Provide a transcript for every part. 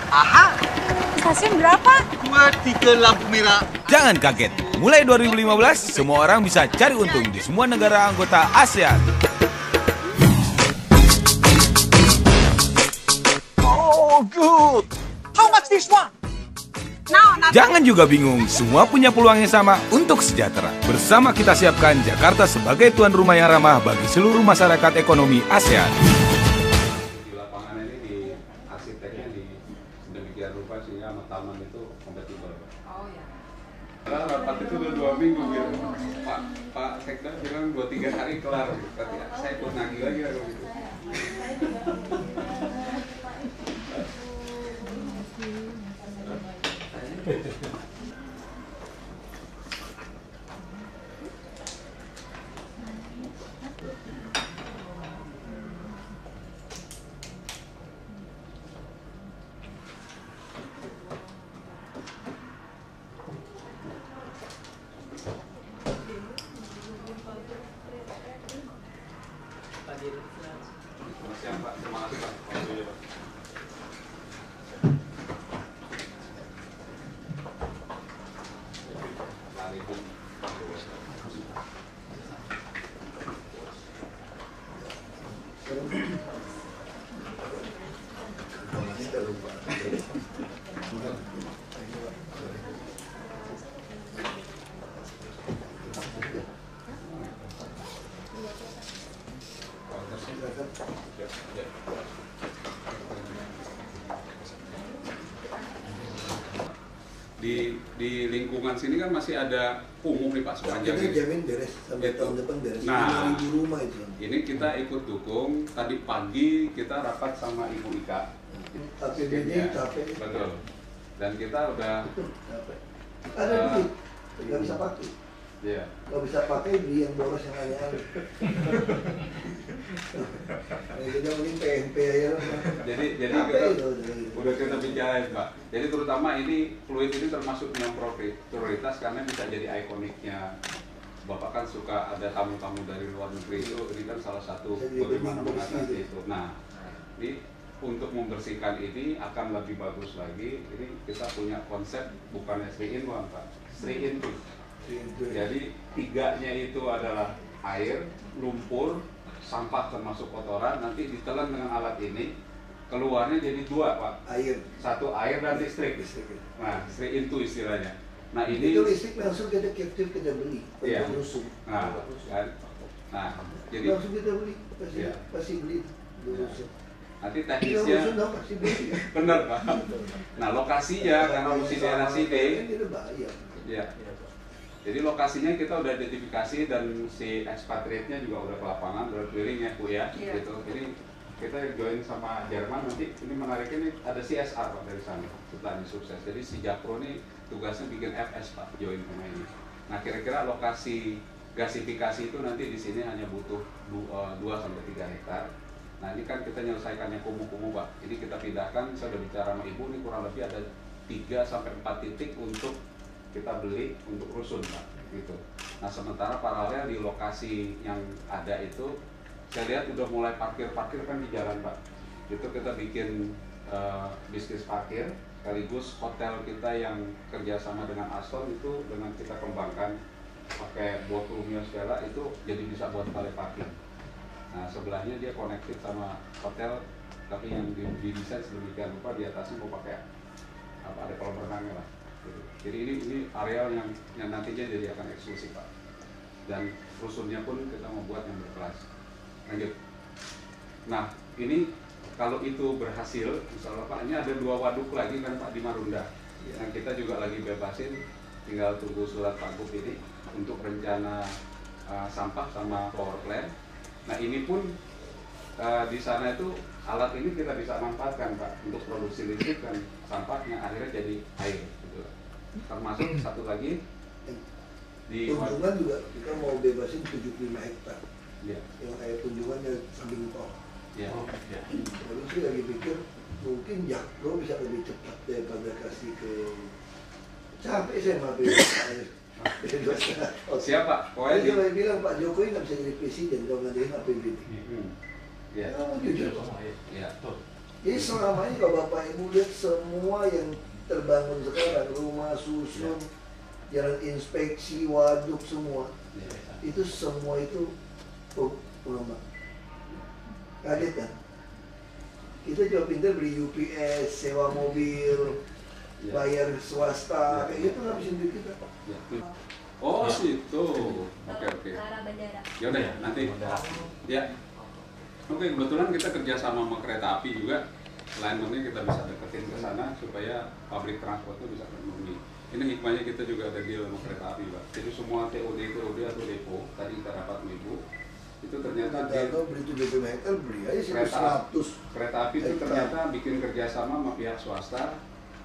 Aha, Stasiun berapa? 23 lampu merah. Jangan kaget, mulai 2015 semua orang bisa cari untung di semua negara anggota ASEAN. Oh, good. How much this one? Jangan juga bingung, semua punya peluang yang sama untuk sejahtera. Bersama kita siapkan Jakarta sebagai tuan rumah yang ramah bagi seluruh masyarakat ekonomi ASEAN. Di lapangan ini di arsiteknya di sedemikian rupa sehingga sama taman itu kompatibel. Oh ya. Karena rapat itu udah 2 minggu gitu. Pak Sekda bilang 2-3 hari kelar. Tapi saya ikut nagih lagi gitu. Siap Pak, terima kasih Pak. Di lingkungan sini kan masih ada kumuh nih Pak sepanjang kita ini. jamin beres sampai tahun depan beres. Nah, 5.000 rumah itu. Ini kita ikut dukung. Tadi pagi kita rapat sama Ibu Ika. APBD Ya, capek. betul. Dan kita udah Capek. Ada duit, nggak bisa pakai. ya. Nggak bisa pakai beli yang boros yang aneh-aneh. Jadi mending PMP aja lah. Jadi Capek kita itu. udah kita bicarain Pak. Jadi terutama ini fluid ini termasuk yang prioritas karena bisa jadi ikoniknya. Bapak kan suka ada tamu-tamu dari luar negeri itu, ini kan salah satu Jadi bagaimana lebih bersih mengatasi itu. itu. Nah, ini untuk membersihkan ini akan lebih bagus lagi. Ini kita punya konsep bukan 3-in-1 Pak, 3-in-2. Jadi 3-nya itu adalah air, lumpur, sampah termasuk kotoran, nanti ditelan dengan alat ini, keluarnya jadi 2 Pak. Air. 1 air dan listrik. Nah, 3-in-2 istilahnya. Nah ini, Itu listrik langsung kita captive kita beli. Iya. Untuk rusuk. nah, kan? Nah, jadi Langsung kita beli. Iya. Pasti beli. Iya. Rusuk. nanti Kita teknisnya rusuk dong pasti beli. benar Pak. Nah lokasinya karena mesti daerah sini, Kita bayar. ya. Jadi lokasinya kita udah identifikasi dan si expatriate-nya juga udah ke lapangan, udah keliling ya Bu ya, Iya. gitu. Jadi kita join sama Jerman nanti ini menariknya nih ada CSR Pak dari sana setelah ini sukses. Jadi si Jakpro nih tugasnya bikin FS Pak, join sama ini. Nah kira-kira lokasi gasifikasi itu nanti di sini hanya butuh 2-3 hektar. Nah ini kan kita menyelesaikannya kumuh-kumuh Pak. Ini kita pindahkan, saya udah bicara sama Ibu, ini kurang lebih ada 3-4 titik untuk kita beli untuk rusun Pak, gitu. Nah sementara paralel di lokasi yang ada itu, saya lihat udah mulai parkir kan di jalan Pak. Itu kita bikin bisnis parkir, sekaligus hotel kita yang kerjasama dengan Aston itu dengan kita kembangkan pakai boardroomnya segala itu jadi bisa buat valet parking. Nah sebelahnya dia connected sama hotel, tapi yang didesain sedemikian rupa di atasnya mau pakai apa ada kolam renangnya lah. Gitu. Jadi ini areal yang nantinya jadi akan eksklusif Pak. Dan rusunnya pun kita mau buat yang berkelas. Lanjut. Nah ini kalau itu berhasil, misalnya Pak, ini ada 2 waduk lagi kan Pak di Marunda. Yang kita juga lagi bebasin, tinggal tunggu surat Pak Gub ini untuk rencana sampah sama power plant. Nah ini pun di sana itu alat ini kita bisa manfaatkan Pak untuk produksi listrik dan sampahnya akhirnya jadi air. Gitu. Termasuk satu lagi di Tunjungan juga kita mau bebasin 75 hektar. ya, Yang air tunjungan dari samping tol. ya, ya. Lalu sih lagi pikir mungkin Jakpro bisa lebih cepat daripada kasih ke capek saya mah air. Siapa? Pokoknya Saya selalu bilang Pak Jokowi nggak bisa jadi presiden kalau ngadain APBD. Ya. Kamu jujur. Ya. Jadi selama ini kalau Bapak Ibu lihat semua yang terbangun sekarang, rumah susun, jalan inspeksi, waduk semua, itu semua itu pengembang. Kaget kan? Kita juga pintar beli UPS, sewa mobil, bayar swasta, kayak gitu ngabisin duit kita. Oh situ, oke. Ke arah bandara. Yaudah ya, nanti. Ya. Oke, kebetulan kita kerja sama kereta api juga. Alignment-nya kita bisa deketin ke sana supaya public transportnya bisa terpenuhi. Ini hikmahnya kita juga ada deal sama kereta api, Pak. Jadi semua TOD atau depo tadi kita dapat Ibu itu ternyata Kalau beli 70 hektar beli aja sih 100. Kereta api itu ternyata bikin kerjasama sama pihak swasta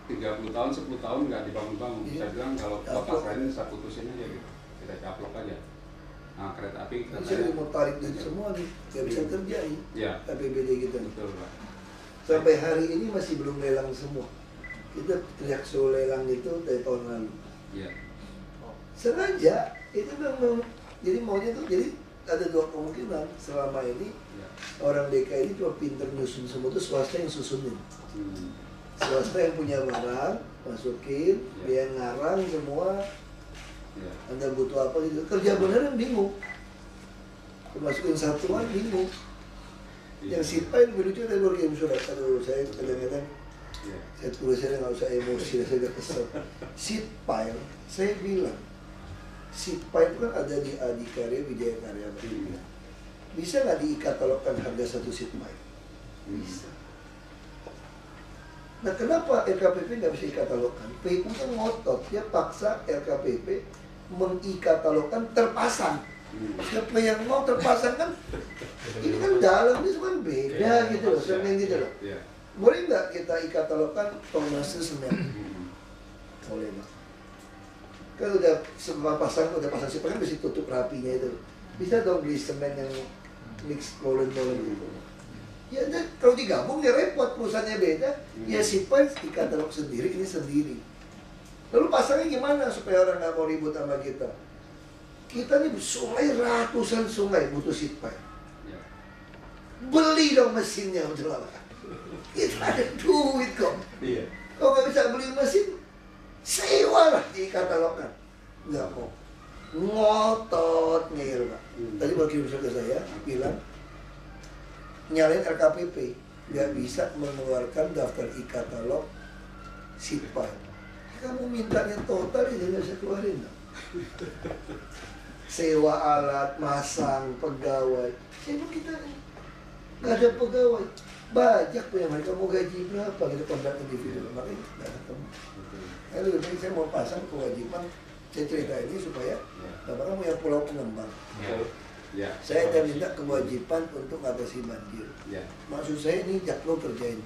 30 tahun, 10 tahun nggak dibangun-bangun. Saya bilang kalau bapak saya ini saya putusin aja gitu, kita caplok aja. Nah, kereta api Saya mau tarik duit semua nih, nggak bisa kerja nih. Ya. APBD kita. Betul, Pak. Sampai hari ini masih belum lelang semua. Kita teriak suruh lelang itu dari tahun lalu. Iya. Sengaja itu memang jadi maunya tuh jadi ada dua kemungkinan selama ini orang DKI ini cuma pinter nyusun semua tuh swasta yang susunin. Swasta yang punya barang masukin, dia ngarang semua. Anda butuh apa gitu, kerja beneran bingung. Masukin satuan bingung. Yang sipai lebih lucu dari luar game surat. Aduh, saya kadang-kadang saya tulisnya nggak usah emosi, saya udah kesel. Sipai, saya bilang sipai itu kan ada di Adikarya, Wijaya Karya. Bisa nggak dikatalogkan harga satu sipai? Bisa. Nah, kenapa RKPP nggak bisa dikatalogkan? PU kan ngotot, dia paksa RKPP mengikatalogkan terpasang. Siapa yang mau terpasang kan? Ini kan dalam ini kan beda gitu loh, semen gitu loh. Boleh nggak kita ikatalogkan tonase semen? Boleh nggak? Kan udah semua pasang, udah pasang siapa kan bisa tutup rapinya itu. Bisa dong beli semen yang mix molen-molen gitu. Ya kalau digabung ya repot, perusahaannya beda. Ya siapa dikatalog sendiri, ini sendiri. Lalu pasangnya gimana supaya orang nggak mau ribut sama kita? Kita nih sungai, ratusan sungai butuh seat pipe. Beli dong mesinnya udah lama. Kita ada duit kok. Kalau nggak bisa beli mesin, sewa lah dikatalogkan. Nggak mau. Ngotot ngeyel Pak. Tadi wakil ke saya bilang nyalain RKPP nggak bisa mengeluarkan daftar e-katalog seat pipe. Kamu mintanya total ini nggak bisa keluarin dong. Sewa alat, masang, pegawai. Emang kita nggak ada pegawai. Bajak punya mereka mau gaji berapa gitu kontrak individu. Makanya nggak ketemu. Lalu saya mau pasang kewajiban. Saya cerita ini supaya Bapak kan punya pulau pengembang. Saya akan minta kewajiban untuk atasi banjir. Maksud saya ini Jakpro kerjain.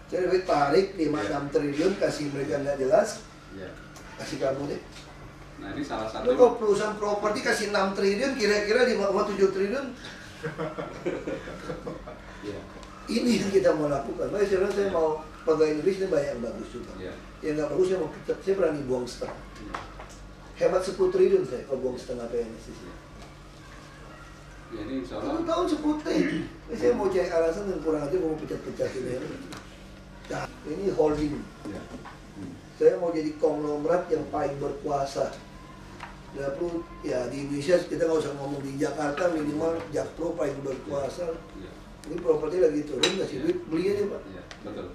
Saya lebih tarik 5-6 triliun kasih mereka nggak jelas. Kasih kamu deh. Nah ini salah satu. Kalau perusahaan properti kasih 6 triliun, kira-kira 5,7 triliun. Ini yang kita mau lakukan. Makanya sebenarnya saya mau pegawai Indonesia ini banyak yang bagus juga. Yang nggak bagus saya mau pecat. Saya berani buang setengah. Hemat 10 triliun saya kalau buang setengah PNS. Ya ini insya Allah. 1 tahun 10 triliun. Saya mau cari alasan dan kurang aja mau pecat-pecat ini. Nah, ini holding. Saya mau jadi konglomerat yang paling berkuasa. Nggak perlu, ya di Indonesia kita nggak usah ngomong di Jakarta minimal Jakpro paling berkuasa. Ini properti lagi turun, kasih duit, beli aja Pak. Betul.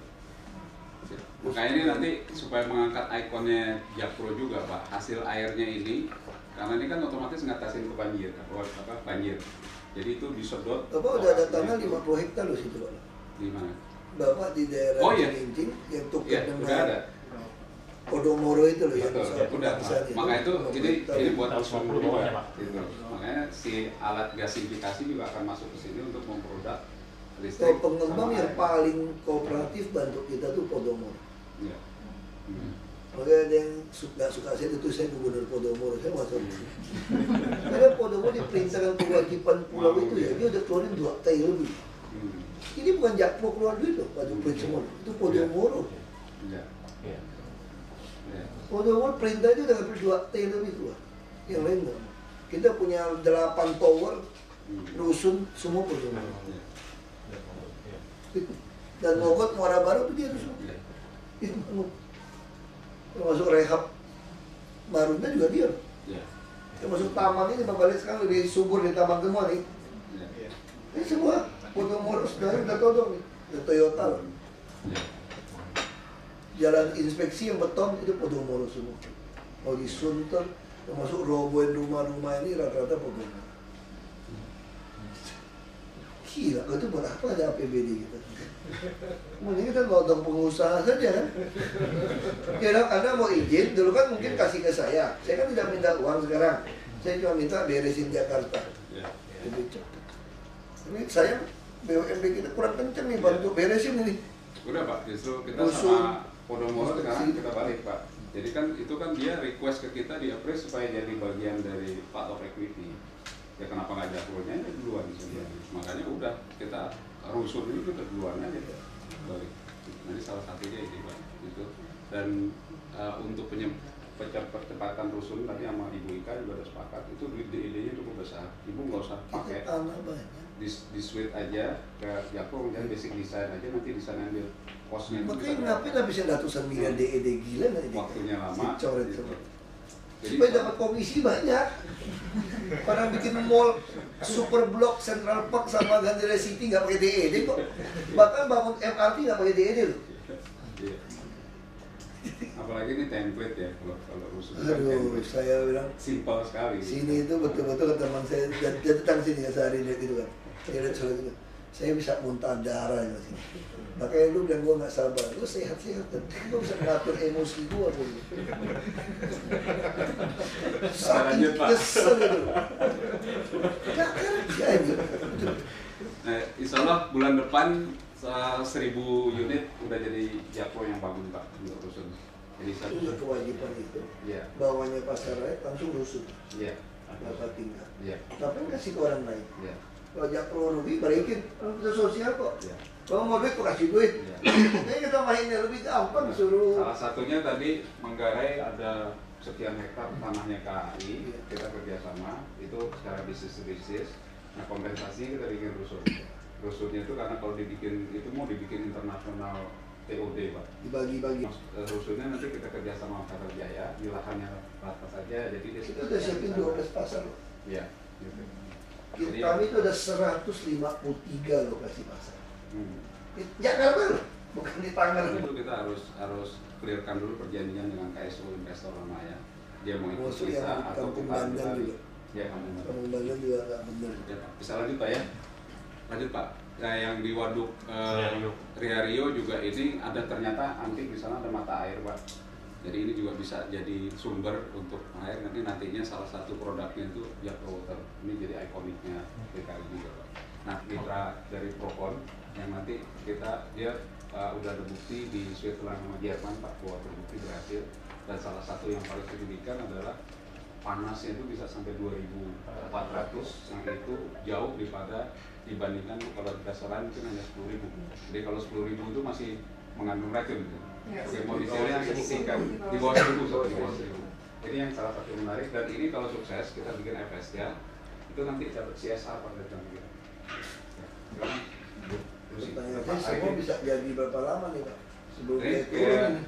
Makanya ini nanti supaya mengangkat ikonnya Jakpro juga Pak, hasil airnya ini, karena ini kan otomatis ngatasin ke banjir, banjir. Jadi itu disedot. Bapak udah ada tanah 50 hektar loh situ Pak. Di mana? Bapak di daerah Cilincing yang tukar dengan Podomoro itu loh. Betul, yang udah. Makanya itu ini buat isu juga. Gitu. Makanya si alat gasifikasi juga akan masuk ke sini untuk memproduk listrik. Kalau pengembang yang paling kooperatif bantu kita tuh Podomoro. Iya. Makanya ada yang nggak suka saya itu saya gubernur Podomoro, saya masuk. Karena Podomoro diperintahkan kewajiban pulau itu ya, dia udah keluarin 2 T lebih. Ini bukan Jakpro keluar duit loh, pada semua itu Podomoro. Podomoro perintahnya udah ngambil 2 T lebih keluar. Yang lain nggak. Kita punya 8 tower, rusun semua Podomoro. Dan Mogot Muara Baru itu dia tuh semua. Itu termasuk rehab Marunda juga dia. Termasuk taman ini berbalik sekarang lebih subur di taman semua nih. Ini semua Podomoro sebenarnya udah todong nih, udah Toyota loh. Jalan inspeksi yang beton itu Podomoro semua. Mau di Sunter, termasuk robohin rumah-rumah ini rata-rata Podomoro. Gila, itu buat apa ada APBD gitu? Mending kita nodong pengusaha saja kan? Ya, Anda mau izin, dulu kan mungkin kasih ke saya kan tidak minta uang sekarang. Saya cuma minta beresin Jakarta. Lebih cepat. Ini saya, BUMD kita kurang kenceng nih bantu beresin ini. Udah Pak, justru kita sama Podomoro sekarang kita balik Pak. Jadi kan itu kan dia request ke kita di appraise supaya jadi bagian dari part of equity. Ya kenapa nggak Jakpronya ya duluan sebenarnya. Makanya udah kita rusun ini kita duluan aja balik. Jadi salah satunya ini Pak itu. Dan untuk percepatan rusun tadi sama Ibu Ika juga udah sepakat itu idenya cukup besar. Ibu nggak usah pakai di suite aja ke Jakpro, jangan basic design aja, nanti desain ambil kosnya. Makanya ngapain habisin ratusan miliar DED gila nggak ini? Waktunya lama. Gitu. Supaya dapat komisi banyak. Orang bikin mall, super block, Central Park sama Gandhira City nggak pakai DED kok. Bahkan bangun MRT nggak pakai DED loh. Apalagi ini template ya kalau rusun. Aduh, saya bilang simpel sekali. Sini itu betul-betul ke teman saya datang sini ya sehari lihat itu kan. Saya bisa muntah darah di sini. Makanya lu bilang gue nggak sabar, lu sehat-sehat, gue bisa ngatur emosi gue. Saking kesel itu. Gak kerja ini. Nah, insya Allah bulan depan 1000 unit udah jadi Jakpro yang bangun Pak untuk rusun. Jadi satu kewajiban itu. Iya. Bawahnya pasar raya langsung rusun. Iya. Dapat tinggal. Iya. Tapi kasih ke orang lain. Iya. Kalau Jakpro rugi balikin, itu sosial kok. Iya. Kalau mau duit, tuh kasih duit. Iya. Ini kita mainnya lebih gampang, suruh. Salah satunya tadi Manggarai ada sekian hektar tanahnya KAI, kita kerjasama, itu secara bisnis to bisnis. Nah kompensasi kita bikin rusun. Rusunnya itu karena kalau dibikin, itu mau dibikin internasional TOD Pak. Dibagi-bagi. Rusunnya nanti kita kerjasama Pasar Jaya, di lahannya rata saja, jadi dia Itu udah siapin 12 pasar loh. Iya. Gitu. Kami itu ada 153 lokasi pasar. Jakarta loh, bukan di Tangerang. Itu kita harus clearkan dulu perjanjian dengan KSU investor lama ya. Dia mau ikut kita atau kita juga. Ya Kampung Bandan juga nggak benar. Ya, bisa lanjut Pak ya. Lanjut Pak. Nah, yang di waduk Riario juga ini ada ternyata antik di sana ada mata air Pak. Jadi ini juga bisa jadi sumber untuk air. Nantinya salah satu produknya itu Jakpro Water. Ini jadi ikoniknya DKI juga Pak. Nah, mitra dari Procon yang nanti dia udah ada bukti di Switzerland sama Jerman Pak bahwa terbukti berhasil. Dan salah satu yang paling signifikan adalah panasnya itu bisa sampai 2400 yang itu jauh dibandingkan kalau di dasaran mungkin hanya 10.000. Jadi kalau 10.000 itu masih mengandung racun gitu. Oke, mau detailnya signifikan di bawah 1.000. Jadi yang salah satu menarik dan ini kalau sukses kita bikin FS ya itu nanti dapat CSR pada jam kita. Pertanyaan saya semua bisa jadi berapa lama nih Pak? Sebelum dia turun ini.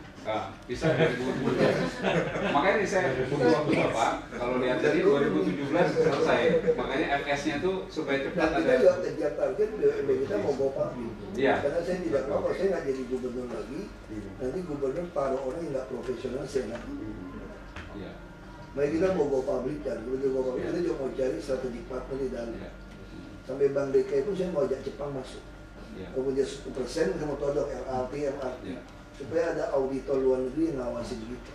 Bisa 2017. Makanya nih saya butuh waktu Bapak. Kalau lihat dari 2017 selesai. Makanya FS-nya tuh supaya cepat ada. Kita juga kejar target BUMD kita mau go public. Iya. Karena saya tidak mau kalau saya nggak jadi gubernur lagi. Nanti gubernur taruh orang yang nggak profesional saya nggak. Iya. Baik kita mau go public kan. Kalau go public kita juga mau cari strategic partner di dalam. Sampai Bank DKI pun saya mau ajak Jepang masuk. Kemudian 10% saya mau todong LRT, MRT. Supaya ada auditor luar negeri yang ngawasin gitu.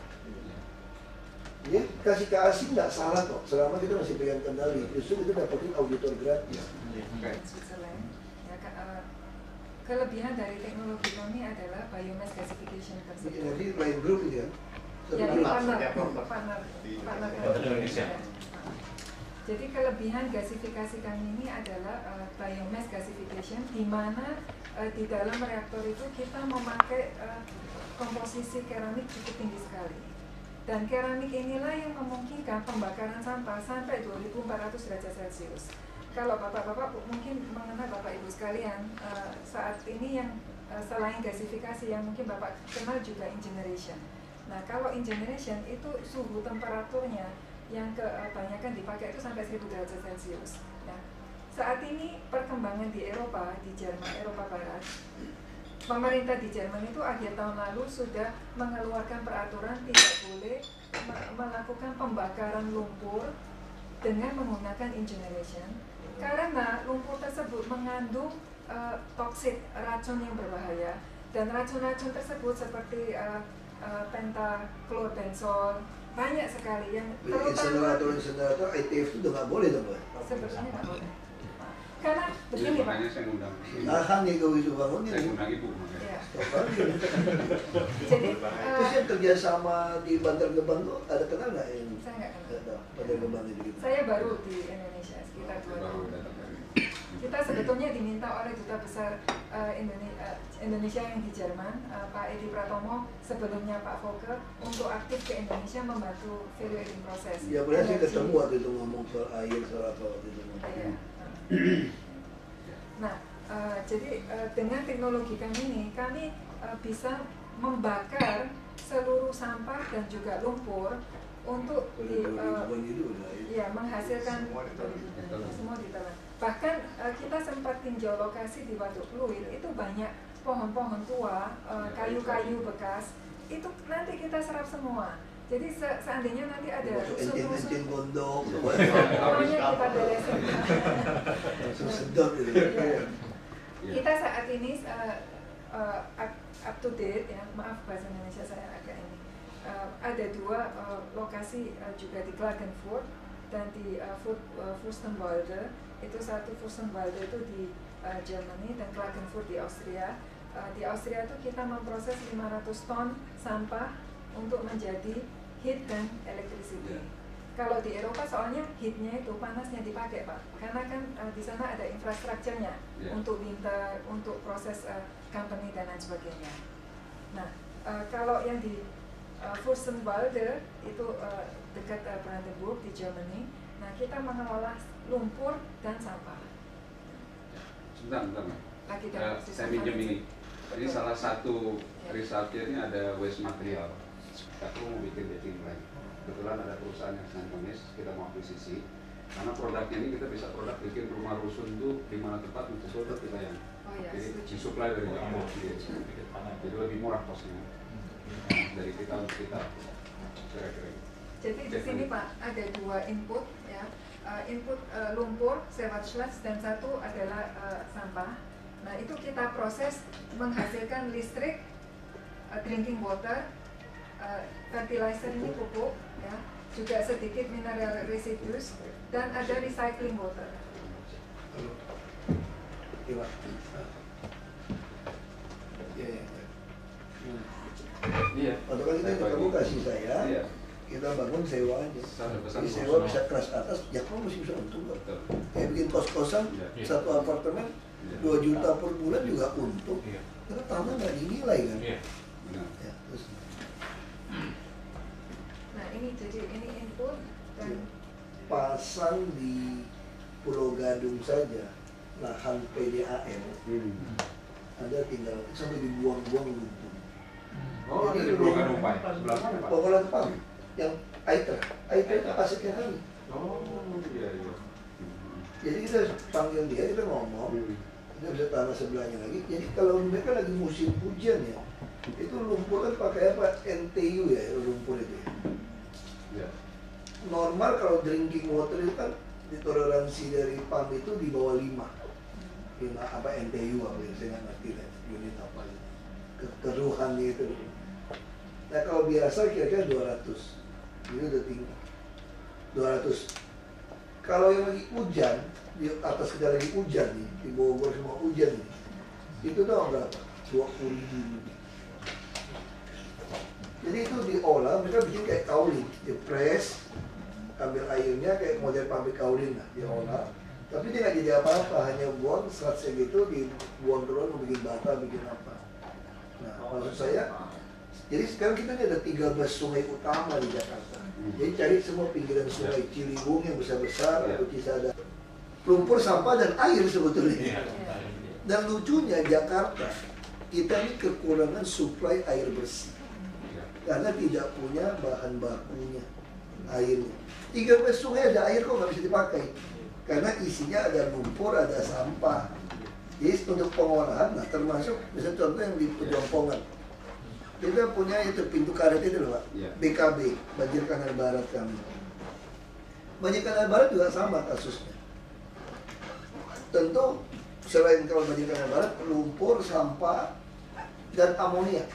Ya, kasih ke asing nggak salah kok, selama kita masih pegang kendali. Justru itu dapetin auditor gratis. Switzerland. Ya, kelebihan dari teknologi kami adalah biomass gasification tersebut. Jadi lain grup itu ya. Jadi partner Indonesia. Jadi kelebihan gasifikasi kami ini adalah biomass gasification, di mana di dalam reaktor itu kita memakai komposisi keramik cukup tinggi sekali. Dan keramik inilah yang memungkinkan pembakaran sampah sampai 2400 derajat Celcius. kalau bapak-bapak mungkin mengenal Bapak Ibu sekalian, saat ini yang selain gasifikasi yang mungkin Bapak kenal juga ingeneration. Nah, kalau ingeneration itu suhu temperaturnya yang kebanyakan dipakai itu sampai 1000 derajat Celcius. Ya. Saat ini perkembangan di Eropa, di Jerman, Eropa Barat, pemerintah di Jerman itu akhir tahun lalu sudah mengeluarkan peraturan tidak boleh melakukan pembakaran lumpur dengan menggunakan ingeneration karena lumpur tersebut mengandung toksit, racun yang berbahaya, dan racun-racun tersebut seperti pentaklorbenzool banyak sekali yang terutama insenerator ITF itu udah nggak boleh dong, Pak? Sebenarnya nggak boleh. Karena begini Pak. Makanya saya ngundang. Nahan nih kalau itu bangun Saya ini. ngundang Ibu makanya. Ya. Jadi terus yang kerjasama di Bantar Gebang tuh ada kenal nggak yang? Saya nggak kenal. Nggak tahu. Bantar Gebang itu gitu. Saya baru di Indonesia sekitar 2 Baru tahun. datang dari. Kita sebetulnya diminta oleh Duta Besar Indonesia yang di Jerman, Pak Edi Pratomo, sebelumnya Pak Foke, untuk aktif ke Indonesia membantu value adding proses. Ya benar sih ketemu waktu itu ngomong soal air soal apa waktu itu. Iya. Nah, jadi dengan teknologi kami ini, kami bisa membakar seluruh sampah dan juga lumpur untuk menghasilkan semua ditelan. Bahkan kita sempat tinjau lokasi di Waduk Pluit, itu banyak pohon-pohon tua, kayu-kayu bekas, itu nanti kita serap semua. Jadi seandainya nanti ada encing gondok, semuanya kita beresin. langsung sedot gitu. Kita saat ini up to date, ya, maaf bahasa Indonesia saya agak ini. Ada 2 lokasi juga di Klagenfurt dan di Fürstenwalde. Itu satu Fürstenwalde itu di Germany dan Klagenfurt di Austria. Di Austria itu kita memproses 500 ton sampah untuk menjadi heat dan electricity. Kalau di Eropa soalnya heatnya itu panasnya dipakai Pak, karena kan di sana ada infrastrukturnya untuk winter, untuk proses company dan lain sebagainya. Nah, kalau yang di Fürstenwalde itu dekat Brandenburg di Germany. Nah, kita mengelola lumpur dan sampah. Sebentar. Lagi Saya minjem ini. Ini salah satu resultnya ini ada waste material. Aku mau bikin battery lagi. Kebetulan ada perusahaan yang senang komis, kita mau akuisisi. Karena produknya ini kita bisa bikin rumah rusun itu di mana tempat untuk suatu kita yang. Jadi disuplai dari Jepang. Jadi lebih murah kosnya. Dari kita untuk kita. Kira-kira. Jadi di sini Pak ada 2 input ya, input lumpur, Schwarzschild, dan satu adalah sampah. Nah itu kita proses menghasilkan listrik, drinking water, fertilizer ini pupuk, ya, juga sedikit mineral residues, dan ada recycling water. Iya. Waktu kan kita kamu kasih saya. Iya. Kita bangun sewa aja. Di sewa bisa kelas atas, ya kamu masih bisa untung kok. Kayak bikin kos-kosan, satu apartemen 2 juta per bulan juga untung. Karena tanah nggak dinilai kan. Ya, terus. Nah ini jadi ini input dan pasang di Pulau Gadung saja lahan PDAM. Anda tinggal sampai dibuang-buang lumpur. Oh, jadi Pulau Gadung Pak. Sebelah mana Pak? Pulau Gadung yang Aiter itu asetnya kami. Oh iya. Jadi kita panggil dia, kita ngomong, kita bisa tanah sebelahnya lagi. Jadi kalau mereka lagi musim hujan ya, itu lumpur kan pakai apa? NTU ya, lumpur itu ya. Normal kalau drinking water itu kan ditoleransi dari pump itu di bawah 5 apa NTU apa ya, saya nggak ngerti lah unit apa itu. Keruhannya itu. Nah kalau biasa kira-kira 200. Ini udah tinggi 200. Kalau yang lagi hujan di atas kita lagi hujan nih, di Bogor semua hujan nih, itu tuh berapa? 20.000. Jadi itu diolah, mereka bikin kayak kaulin, di press, ambil airnya kayak model pabrik kaulin lah, diolah. Tapi dia nggak jadi apa-apa, hanya buang seratnya gitu, dibuang terus, mau bikin bata, bikin apa. Nah maksud saya, jadi sekarang kita ini ada 13 sungai utama di Jakarta. Jadi cari semua pinggiran sungai Ciliwung yang besar-besar atau Cisadane. lumpur, sampah, dan air sebetulnya. Iya. Dan lucunya Jakarta, kita ini kekurangan suplai air bersih karena tidak punya bahan bakunya, airnya. 13 sungai ada air kok nggak bisa dipakai karena isinya ada lumpur, ada sampah. Jadi untuk pengolahan, nah termasuk misalnya contoh yang di Pejompongan, kita punya itu pintu karet itu loh Pak, BKB, Banjir Kanal Barat kami. Banjir Kanal Barat juga sama kasusnya. Tentu selain kalau Banjir Kanal Barat, lumpur, sampah, dan amonia.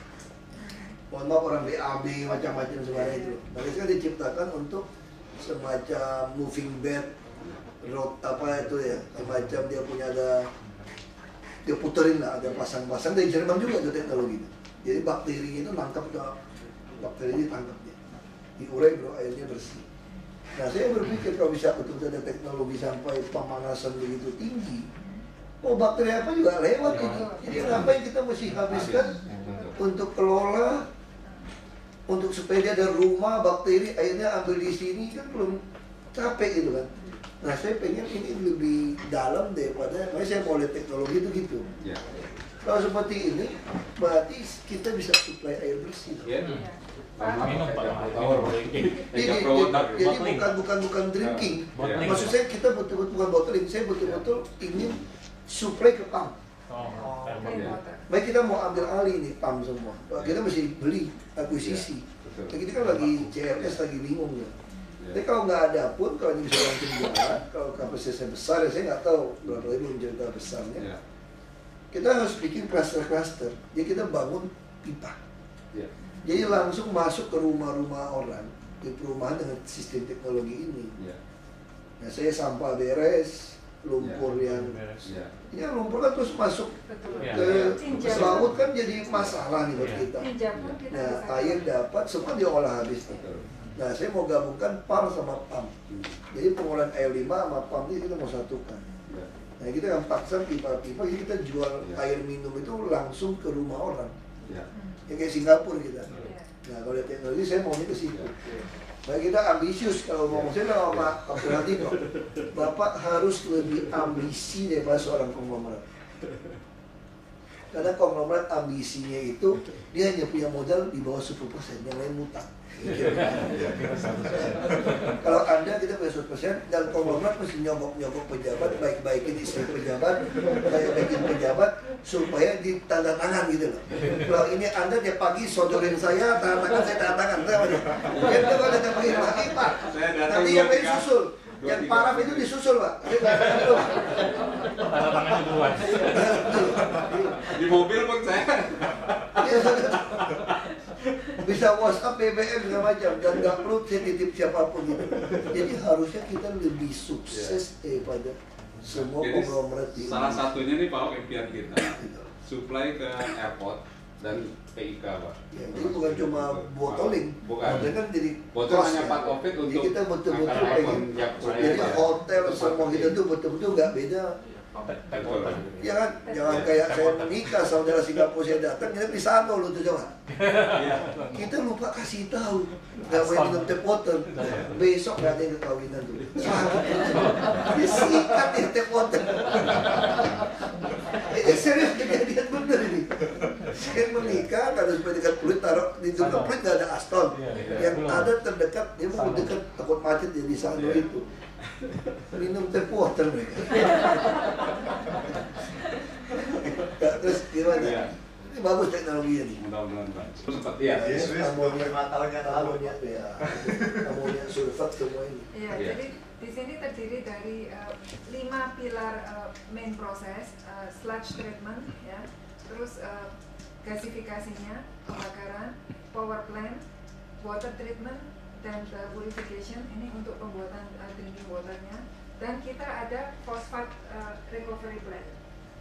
Mohon maaf orang BAB macam-macam semuanya itu. Mereka diciptakan untuk semacam moving bed, road apa itu ya, semacam dia punya dia puterin lah, ada pasang-pasang dari Jerman juga itu teknologi. Jadi bakteri itu nangkap ke bakteri ini tangkap dia, diurai bro, airnya bersih. Nah saya berpikir kalau bisa betul ada teknologi sampai pemanasan begitu tinggi, bakteri apa juga lewat ini. Jadi ngapain kita mesti habiskan untuk kelola, untuk supaya dia ada rumah bakteri airnya ambil di sini, kan belum capek gitu kan. Nah saya pengen ini lebih dalam daripada, makanya saya mau lihat teknologi itu gitu. Kalau seperti ini, berarti kita bisa suplai air bersih. Minum Pak. Jadi bukan drinking. Maksud saya kita betul-betul bukan bottling, saya betul-betul ingin suplai ke pump. Baik kita mau ambil alih nih pump semua, kita mesti beli akuisisi. Kita kan lagi CRS lagi bingung ya. Tapi kalau nggak ada pun, kalau ini bisa langsung jalan, kalau kapasitasnya besar, ya saya nggak tahu berapa ribu cerita besarnya. Kita harus bikin cluster-cluster. Jadi kita bangun pipa. Jadi langsung masuk ke rumah-rumah orang di perumahan dengan sistem teknologi ini. Nah saya sampah beres, lumpur yang ya lumpur kan terus masuk ke laut kan jadi masalah nih buat kita. Nah air dapat semua diolah habis. Nah saya mau gabungkan PAR sama PAM. Jadi pengolahan air limbah sama PAM ini kita mau satukan. Nah kita akan paksa pipa-pipa, jadi kita jual air minum itu langsung ke rumah orang. Ya kayak Singapura kita. Nah kalau teknologi saya maunya ke situ. Nah kita ambisius, kalau ngomong saya sama Pak Pratibno, Bapak harus lebih ambisi daripada seorang konglomerat. Karena konglomerat ambisinya itu dia hanya punya modal di bawah 10%, yang lain mutang. Kalau Anda kita punya 10% dan konglomerat mesti nyogok pejabat, baik-baikin istri pejabat, baik-baikin pejabat supaya ditanda tangan gitu loh. Kalau ini Anda tiap pagi sodorin saya, tanda tangan saya tanda tangan, ya kita kalau ada pagi Pak, nanti yang lain susul. Yang paraf itu disusul Pak. Tanda tangannya duluan. Di mobil pun saya. Bisa WhatsApp, BBM segala macam dan nggak perlu titip siapapun gitu. Jadi harusnya kita lebih sukses daripada semua konglomerat ini. Salah satunya nih Pak impian kita supply ke airport dan PIK Pak. Ya, jadi bukan cuma bottling, bukan. kan jadi botol hanya part of it untuk kita betul-betul pengen. Jadi hotel semua kita tuh betul-betul nggak beda. Ya kan, jangan kayak saya menikah saudara Singapura saya datang, kita di sana loh tuh jangan. Kita lupa kasih tahu, nggak boleh minum teh water. Besok nggak ada yang kekawinan tuh. Disikat ya teh water. Ini serius kejadian bener ini. Saya menikah, kalau supaya dekat kulit taruh di dekat kulit nggak ada aston. Yang ada terdekat, dia mau dekat takut macet jadi sana itu. Minum teh water mereka. Terus gimana? Ini bagus teknologinya nih. Mudah-mudahan Pak. Seperti ya. Amonia sulfat semua ini. Iya, jadi di sini terdiri dari 5 pilar main proses, sludge treatment, ya, terus gasifikasinya, pembakaran, power plant, water treatment, dan purification ini untuk pembuatan drinking waternya, dan kita ada phosphate recovery plant.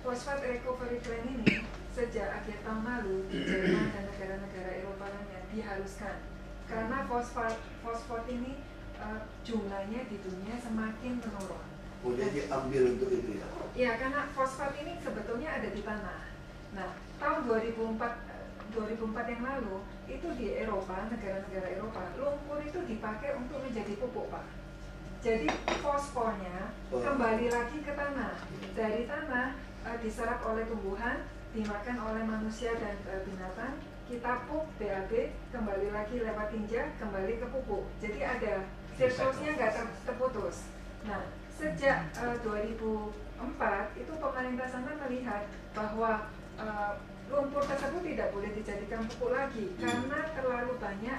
Phosphate recovery plant ini sejak akhir tahun lalu di Jerman dan negara-negara Eropa lainnya diharuskan karena fosfat ini jumlahnya di dunia semakin menurun. Boleh diambil untuk itu ya? Ya, karena fosfat ini sebetulnya ada di tanah. Nah, tahun 2004 yang lalu itu di Eropa, negara-negara Eropa, lumpur itu dipakai untuk menjadi pupuk Pak. Jadi fosfornya kembali lagi ke tanah. Dari tanah diserap oleh tumbuhan, dimakan oleh manusia dan binatang. Kita pup BAB kembali lagi lewat tinja kembali ke pupuk. Jadi ada siklusnya nggak terputus. Nah, sejak 2004 itu pemerintah sana melihat bahwa lumpur tersebut tidak boleh dijadikan pupuk lagi karena terlalu banyak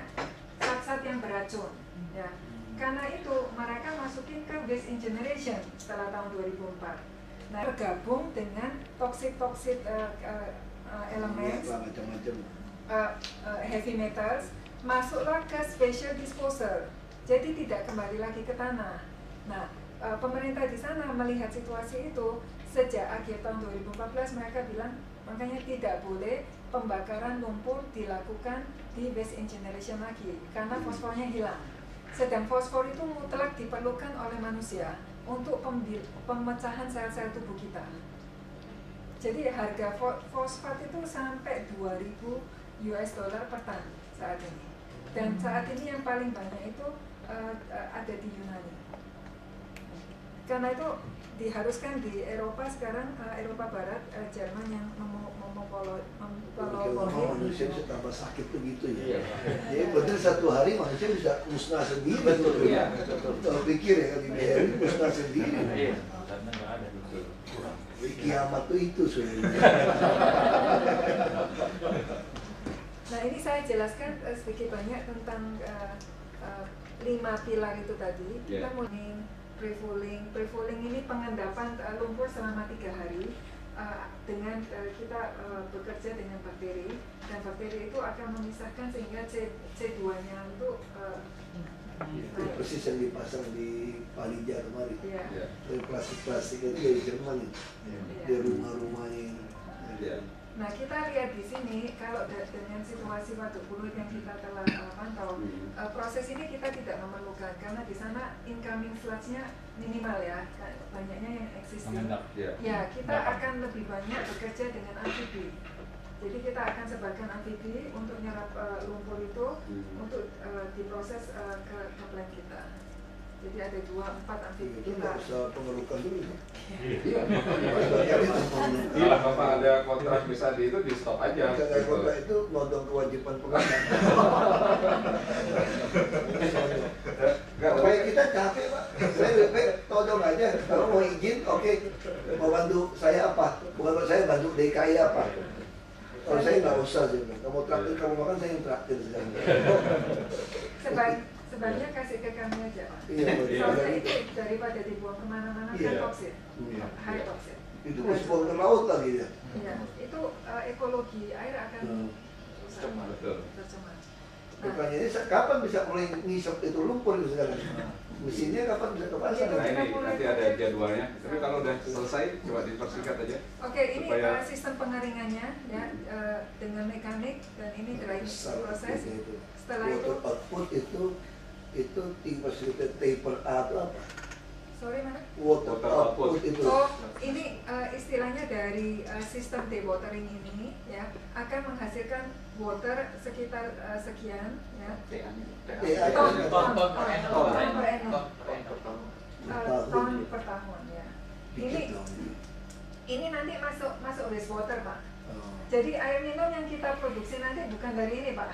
zat-zat yang beracun. Ya. Karena itu mereka masukin ke waste incineration setelah tahun 2004. Nah, bergabung dengan toxic elemen, heavy metals, masuklah ke special disposal. Jadi tidak kembali lagi ke tanah. Nah, pemerintah di sana melihat situasi itu sejak akhir tahun 2014 mereka bilang makanya tidak boleh pembakaran lumpur dilakukan di waste incineration lagi karena fosfornya hilang. Sedang fosfor itu mutlak diperlukan oleh manusia untuk pemecahan sel-sel tubuh kita. Jadi harga fosfat itu sampai 2.000 US dollar per ton saat ini. Dan saat ini yang paling banyak itu ada di Yunani. Karena itu diharuskan di Eropa sekarang, Eropa Barat, Jerman yang memonopoli. Manusia bisa tambah sakit begitu ya. Jadi betul satu hari manusia bisa musnah sendiri. Betul ya. Kalau pikir ya di BRI musnah sendiri. Karena nggak ada kurang. Kiamat itu sudah. Nah ini saya jelaskan sedikit banyak tentang 5 pilar itu tadi. Kita mulai pre-fulling ini pengendapan lumpur selama 3 hari dengan kita bekerja dengan bakteri, dan bakteri itu akan memisahkan sehingga C2-nya itu persis yang dipasang di Palija kemarin. Yeah. Plastik-plastik itu dari Jerman itu, di rumah-rumahnya. Nah kita lihat di sini kalau dengan situasi waduk Pulut yang kita telah pantau, proses ini kita tidak memerlukan karena di sana incoming sludge-nya minimal ya, banyaknya yang existing. Ya kita akan lebih banyak bekerja dengan amfibi. Jadi kita akan sebarkan amfibi untuk nyerap lumpur itu untuk diproses ke plant kita. Jadi ada 2-4 amfibi Itu kita. nggak usah pengerukan dulu ya? Iya, Bapak ada kontrak bisa di itu di stop aja. Kalau kontrak itu nodong kewajiban pengadaan. Supaya kita capek Pak. Saya WP todong aja. Kalau mau izin, oke. Mau bantu saya apa? Bukan saya bantu DKI apa? Kalau saya nggak usah sih. Kamu traktir kamu makan, saya yang traktir sekarang. Sebaiknya kasih ke kami aja Pak. Iya, Soalnya itu daripada dibuang kemana-mana kan toksik, high toxic. Itu buang ke laut lagi ya. Iya, itu ekologi air akan Tercemar. tercemar. Makanya ini kapan bisa mulai ngisep itu lumpur itu sekarang? Mesinnya kapan bisa kepasang? Nah ini nanti ada jadwalnya. Tapi kalau udah selesai, coba dipersingkat aja. Oke, ini supaya sistem pengeringannya ya dengan mekanik dan ini drying proses. Setelah itu, output itu tinggal sedikit taper A atau apa? sorry mana? Water output itu. Oh, ini istilahnya dari sistem dewatering ini ya akan menghasilkan water sekitar sekian ya. Ton per tahun ya. Ini nanti masuk wastewater Pak. Jadi air minum yang kita produksi nanti bukan dari ini Pak.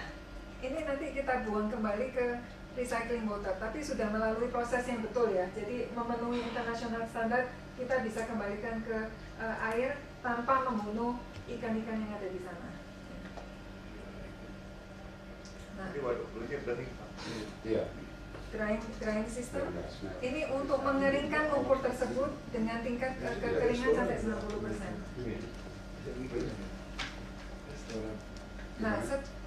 Ini nanti kita buang kembali ke recycling water, tapi sudah melalui proses yang betul ya. Jadi memenuhi international standar, kita bisa kembalikan ke air tanpa membunuh ikan-ikan yang ada di sana. Nah, drying system ini untuk mengeringkan lumpur tersebut dengan tingkat kekeringan sampai 90%. Nah,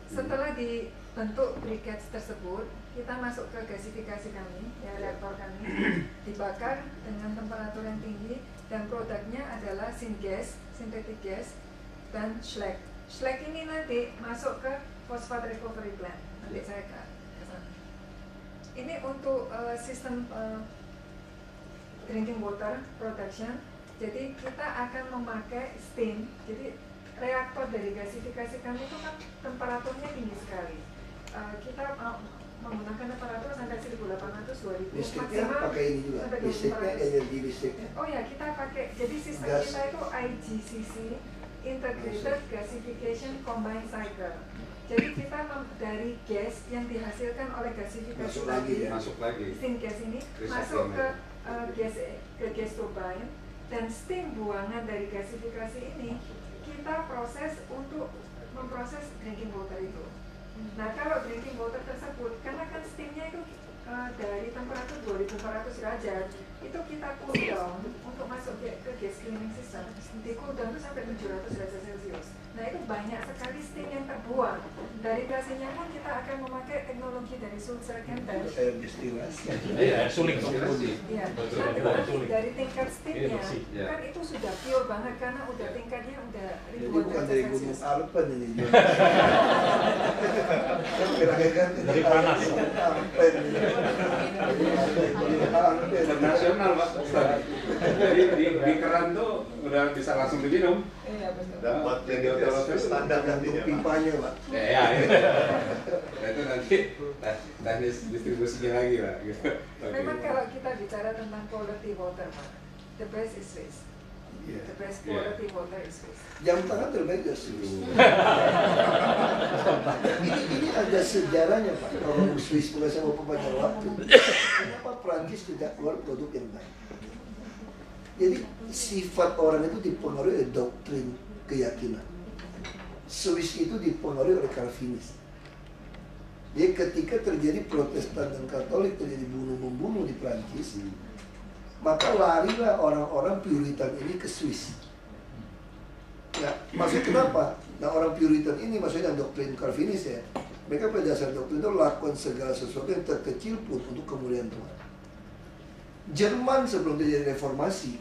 setelah dibentuk briquettes tersebut, kita masuk ke gasifikasi kami, ya reaktor kami, dibakar dengan temperatur yang tinggi dan produknya adalah syngas, synthetic gas, dan slag. Slag ini nanti masuk ke phosphate recovery plant. Nanti saya ke sana. Ini untuk sistem drinking water production. Jadi kita akan memakai steam. Jadi reaktor dari gasifikasi kami itu kan temperaturnya tinggi sekali. Kita menggunakan aparatur sampai 1800 2000 Listriknya maksimal pakai ini juga, sampai listriknya 2400. energi listriknya. Oh ya, kita pakai, jadi sistem Gas. kita itu IGCC, Integrated Gasification Combined Cycle. Jadi kita dari gas yang dihasilkan oleh gasifikasi Masuk lagi tadi, ya. Masuk lagi. syngas ini Recycling masuk ke lagi. gas turbine, dan steam buangan dari gasifikasi ini kita proses untuk memproses drinking water itu. Nah, kalau drinking water tersebut, karena kan steamnya itu dari temperatur 2400 derajat, itu kita cool down untuk masuk ke gas cleaning system. Di cool down itu sampai 700 derajat Celcius. Nah, itu banyak sekali steam yang terbuang. Dari gasnya pun kita akan memakai teknologi dari Sulzer Kenter. Air destilasi. Iya, suling. Iya, Betul, nanti betul. dari tingkat Ini steamnya bersih, ya. kan itu sudah pure banget karena udah tingkatnya udah Jadi ribuan bukan derajat dari gunung Celcius. Alpen ini. Kan kira-kira Dari panas. Alpen. Alpen. Internasional Pak. Jadi di keran tuh udah bisa langsung diminum. Iya betul. Dapat jadi otomatis Standar untuk pipanya, Pak. Ya, nah, itu nanti teknis distribusinya lagi Pak. Gitu. Memang kalau kita bicara tentang quality water, Pak, the best is Swiss. Iya. The best quality water is Swiss. Jam tangan terbaik ya Swiss. Ini ada sejarahnya Pak. Kalau Swiss bukan saya mau membaca waktu. Kenapa Prancis tidak keluar produk yang baik? Jadi sifat orang itu dipengaruhi oleh doktrin keyakinan. Swiss itu dipengaruhi oleh Calvinis. Jadi ketika terjadi Protestan dan Katolik, terjadi bunuh-membunuh di Prancis, maka larilah orang-orang Puritan ini ke Swiss. Nah, maksud kenapa? Nah, orang Puritan ini maksudnya doktrin Calvinis ya. Mereka pada dasar doktrin itu lakukan segala sesuatu yang terkecil pun untuk kemuliaan Tuhan. Jerman sebelum terjadi reformasi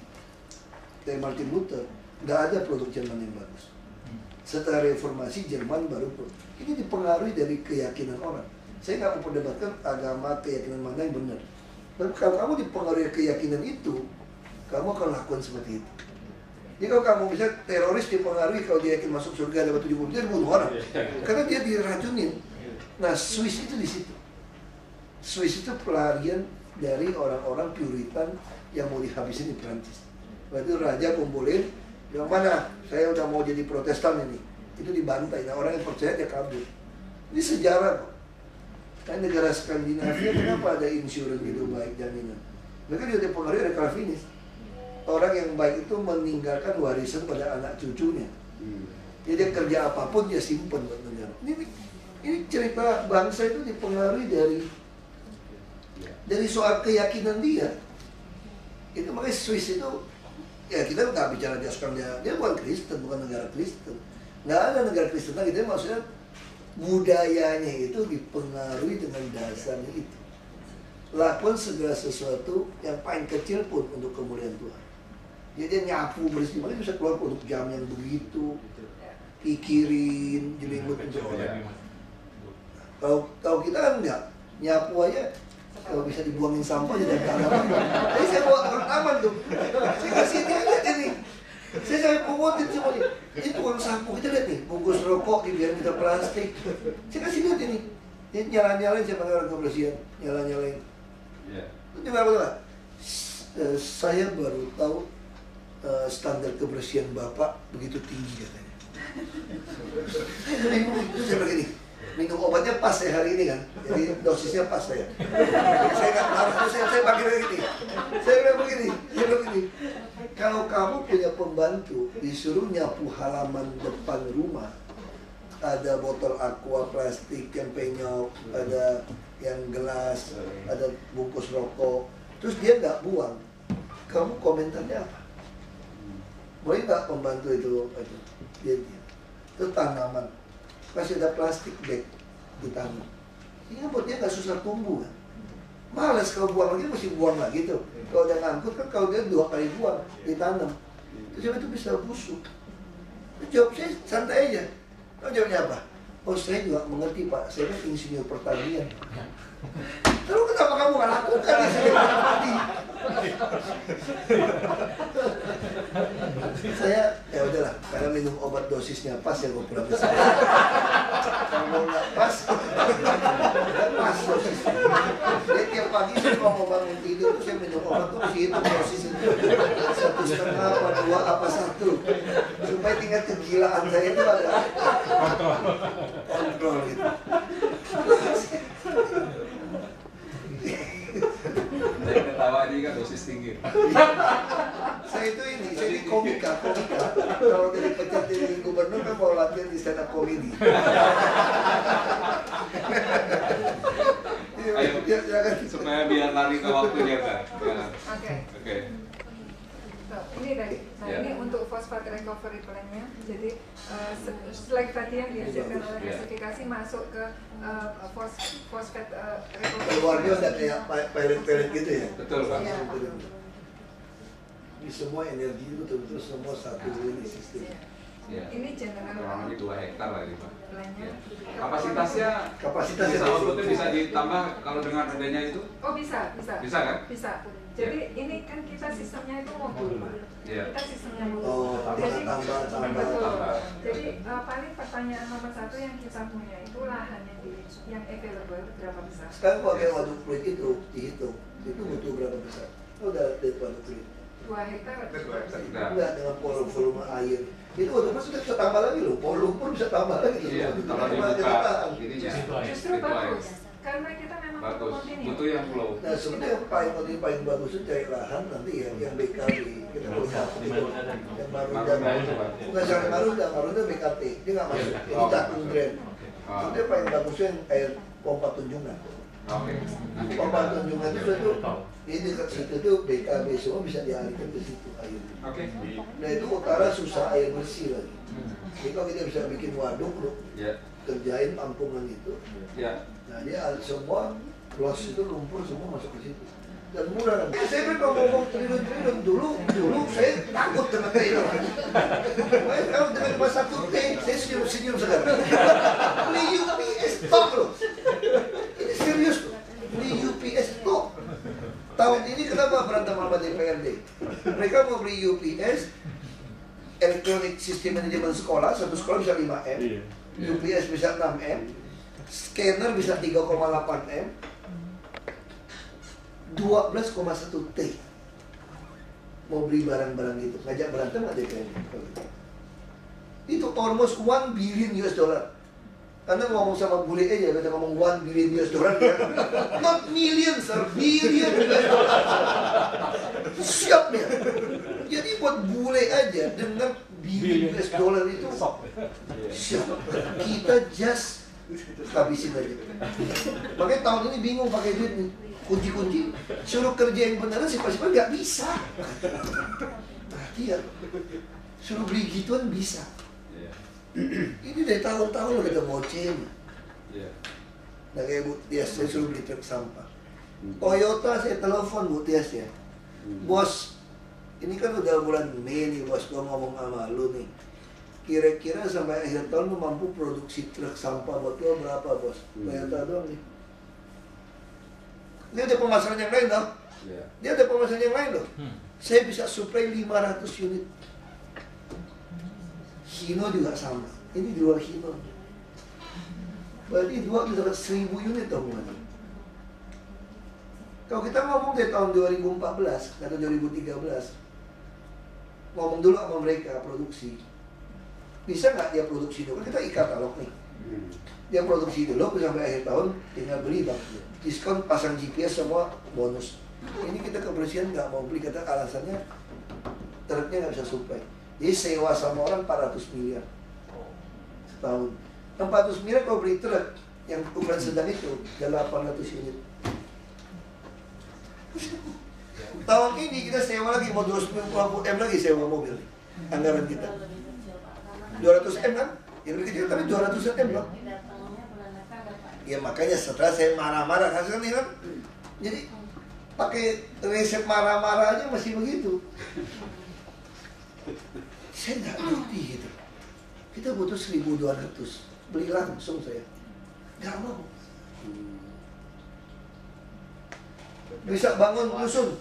dari Martin Luther, nggak ada produk Jerman yang bagus. Setelah reformasi Jerman baru ini dipengaruhi dari keyakinan orang. Saya nggak mau perdebatkan agama keyakinan mana yang benar. Dan kalau kamu dipengaruhi keyakinan itu, kamu akan lakukan seperti itu. Jadi kalau kamu bisa teroris dipengaruhi kalau dia yakin masuk surga dapat 70 dia bunuh orang, karena dia diracunin. Nah, Swiss itu di situ. Swiss itu pelarian dari orang-orang Puritan yang mau dihabisin di Prancis. Waktu itu raja kumpulin, yang mana saya udah mau jadi Protestan ini, itu dibantai. Nah, orang yang percaya dia kabur. Ini sejarah kok. Kan negara Skandinavia kenapa ada insurans gitu baik jaminan? Mereka juga dipengaruhi oleh Calvinis. Orang yang baik itu meninggalkan warisan pada anak cucunya. Jadi dia kerja apapun dia simpen buat negara. Ini cerita bangsa itu dipengaruhi dari soal keyakinan dia. Itu makanya Swiss itu, ya kita nggak bicara dia sekarang dia bukan Kristen, bukan negara Kristen. Nggak ada negara Kristen lagi. Dia maksudnya budayanya itu dipengaruhi dengan dasarnya itu. Lakukan segala sesuatu yang paling kecil pun untuk kemuliaan Tuhan. Jadi dia nyapu bersih, makanya bisa keluar produk jam yang begitu, pikirin, jelimet untuk orang. Kalau kita kan enggak, nyapu aja kalau bisa dibuangin sampah jadi aman. Jadi saya bawa orang aman tuh. Saya kasih dia lihat ini. Saya pungutin semuanya. Ini tukang sapu, kita lihat nih, bungkus rokok dibiarin kita plastik. Saya kasih lihat ini. Ini nyala-nyalain siapa orang kebersihan, nyala-nyalain. Itu apa? Saya baru tahu standar kebersihan Bapak begitu tinggi katanya. Saya begini, minum obatnya pas ya hari ini kan, jadi dosisnya pas saya. Saya nggak marah, saya pakai begini. Saya bilang begini. Kalau kamu punya pembantu disuruh nyapu halaman depan rumah, ada botol aqua plastik yang penyok, ada yang gelas, ada bungkus rokok, terus dia nggak buang, kamu komentarnya apa? Boleh nggak pembantu itu itu tanaman, kasih ada plastik bag ditanam, ini buat dia nggak susah tumbuh kan? Males kalau buang lagi mesti buang lagi tuh. Kalau udah ngangkut kan kalau dia 2 kali buang ditanam, terus itu bisa busuk. Jawab saya santai aja. Kamu jawabnya apa? Oh saya juga mengerti Pak, saya kan insinyur pertanian. Lalu kenapa kamu nggak lakukan insinyur pertanian? Saya ya udahlah, karena minum obat dosisnya pas ya gue pulang ke saya. Kalau nggak pas, nggak pas dosisnya. Jadi tiap pagi saya kalau mau bangun tidur, saya minum obat tuh mesti hitung dosis itu 1,5 apa 2 apa 1, supaya tingkat kegilaan saya itu ada kontrol gitu. Saya ketawa ini kan dosis tinggi. Saya ini komika. Kalau dari pecat jadi gubernur kan mau latihan di stand up comedy. Ayo, Jangan supaya biar lari ke waktunya kan. Oke. So, ini tadi. Nah, Ya. ini untuk phosphate recovery plan-nya. Jadi slide tadi yang dihasilkan oleh Ya. gasifikasi masuk ke phosphate recovery. keluarnya udah kayak pelet-pelet gitu ya. Betul Pak. Ya. Di semua energi itu betul-betul semua satu ini sistem. Ya. Ini general Kurang lebih 2 hektar lah ini Pak. plan-nya. Ya. Kapasitasnya Kapasitasnya bisa outputnya bisa ditambah kalau dengan adanya itu? Oh bisa. Bisa kan? Bisa. Jadi ini kan kita sistemnya itu modul, Pak. Iya. Kita sistemnya modul. Oh, Jadi tambah. betul. Jadi paling pertanyaan nomor 1 yang kita punya itu lahan yang available berapa besar? Sekarang kalau kayak waduk kulit itu dihitung, itu butuh berapa besar? Udah lihat waduk kulit. 2 hektar. Nah, Enggak dengan volume air. Itu waduk kulit sudah bisa tambah lagi loh. Volume pun bisa tambah lagi. iya, kalau Cuma dibuka kita- ininya. Justru Itu bagus. aja. Karena kita memang Bagus. kontinu. Butuh yang flow. Nah sebenarnya yang paling bagus itu cari lahan nanti ya yang BKB kita lihat yang Marunda bukan sampai Marunda BKT dia nggak masuk ini cakung drain itu paling bagusnya yang air pompa tunjungan. Oke. Nanti Pompa kita. tunjungan itu di dekat situ tuh BKB semua bisa dialihkan ke situ air. Oke. Nah itu utara susah air bersih lagi. Jadi kalau kita bisa bikin waduk loh, Ya. kerjain ampungan itu. Ya. Nah dia semua los itu lumpur semua masuk ke situ dan murah. Saya kan kalau ngomong triliun dulu saya takut dengan triliun. Kalau dengan masa T saya senyum sekarang. Beli UPS top loh. Ini serius loh. Beli UPS top. Tahun ini kenapa berantem sama DPRD? Mereka mau beli UPS Electronic System Management sekolah, satu sekolah bisa 5M, UPS bisa 6M, scanner bisa 3,8M, 12,1 T. Mau beli barang-barang itu, ngajak berantem nggak DPR? Itu almost 1 billion US dollar. Anda ngomong sama bule aja, kita ngomong 1 billion US dollar ya. Not million, sir, billion US dollar. Siap ya. Jadi buat bule aja dengar billion US dollar itu siap. Kita just habisin aja. Makanya tahun ini bingung pakai duit nih. Kunci-kunci, suruh kerja yang beneran sifat-sifat nggak bisa. Perhatian, suruh beli gituan bisa. Ini dari tahun-tahun loh kita ngoceh. Nah kayak Bu Tias, saya suruh beli truk sampah. Toyota saya telepon Bu Tias ya. Bos, ini kan udah bulan Mei nih bos, gua ngomong sama lu nih. Kira-kira sampai akhir tahun lu mampu produksi truk sampah buat lu berapa bos? Toyota doang nih. Dia ada pemasaran yang lain dong. Dia ada pemasaran yang lain loh. Saya bisa supply 500 unit. Hino juga sama. Ini di luar Hino. Berarti dua bisa dapat 1000 unit dong. Kalau kita ngomong dari tahun 2014 atau 2013, ngomong dulu sama mereka produksi. Bisa nggak dia produksi dulu? Kan kita e-katalog nih. Dia produksi dulu sampai akhir tahun tinggal beli bang. Diskon pasang GPS semua bonus. Ini kita kebersihan nggak mau beli, kata alasannya truknya nggak bisa supply. Jadi sewa sama orang 400 miliar setahun. 400 miliar kalau beli truk yang ukuran sedang itu 800 unit. Tahun ini kita sewa lagi mau 250M lagi sewa mobil. Anggaran kita 200M kan? Yang lebih kecil tapi 200M loh. Ya makanya setelah saya marah-marah hasilnya kan, jadi pakai resep marah-marah aja masih begitu. Saya nggak ngerti gitu. Kita butuh 1.200, beli langsung saya. Nggak mau. Bisa bangun rusun.